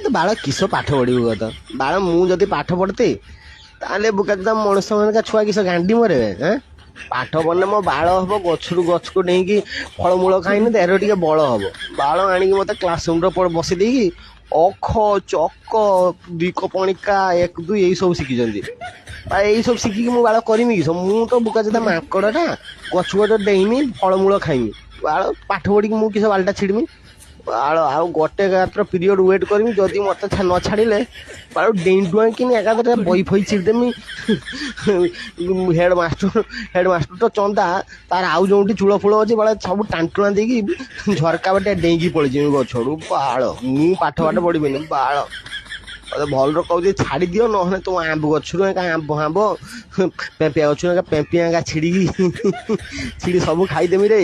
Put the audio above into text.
ତୁ ବାଳ କିସ ପାଠ ପଢିବୁ କତ ବାଳ ମୁଁ ଯଦି ପାଠ ପଢତେ ତାହେଲେ ବୁକା ମଣିଷ ମାନକା ଛୁଆ କିସ ଗାଣ୍ଡି ମରେବେ ପାଠ ପଢିଲେ ମୋ ବାଳ ହବ ଗଛରୁ ଗଛକୁ ଡେଇଁକି ଫଳମୂଳ ଖାଇନି ଦେହରେ ଟିକେ ବଳ ହବ ବାଳ ଆଣିକି ମତେ କ୍ଲାସରୁମରେ ବସି ଦେଇକି ଅଖ ଚକ ଦିକ ପଣିକା 1 2 ଏଇ ସବୁ ଶିଖିଛନ୍ତି ଏଇ ସବୁ ଶିଖିକି ମୁଁ ବାଳ କରିମି କିସ ମୁଁ ତ ବୁକା ଚୋଦା ମାଙ୍କଡଟା ଗଛ ଗଛ ଡେଇଁମି ଫଳମୂଳ ଖାଇମି ବାଳ ପାଠ ପଢିକି ମୁଁ କିସ ବାଳଟା ଛିଡିମି ବାଳ ଆଉ ଗୋଟେ ମାତ୍ର ପିରିୟଡ ୱେଟ୍ କରିମି ଯଦି ମତେ ନ ଛାଡିଲେ ବାଳ ଡେଇଁଡୁଆଁକିନି ଏକାଥରେ ବହି ଫହି ଛିଡିଦେମି ହେଡ ମାଷ୍ଟର ତ ଚନ୍ଦା ତାର ଆଉ ଯୋଉଠି ଚୂଳ ଫୁଳ ଅଛି ବାଳ ସବୁ ଟାଣ୍ଟୁଣା ଦେଇକି ଝରକା ବାଟେ ଡେଇଁକି ପଳେଇଯିବି ଗଛରୁ ବାଳ ମୁଁ ପାଠ ପଢିବିନି ବାଳ ମତେ ଭଲରେ କହୁଛି ଛାଡି ଦିଅ ନହେଲେ ତୁ ଆମ୍ବ ଗଛରୁ ଆମ୍ବ ପେମ୍ପିଆ ଗଛରୁ ପେମ୍ପିଆ ଛିଡିକି ସବୁ ଖାଇଦେମି ରେ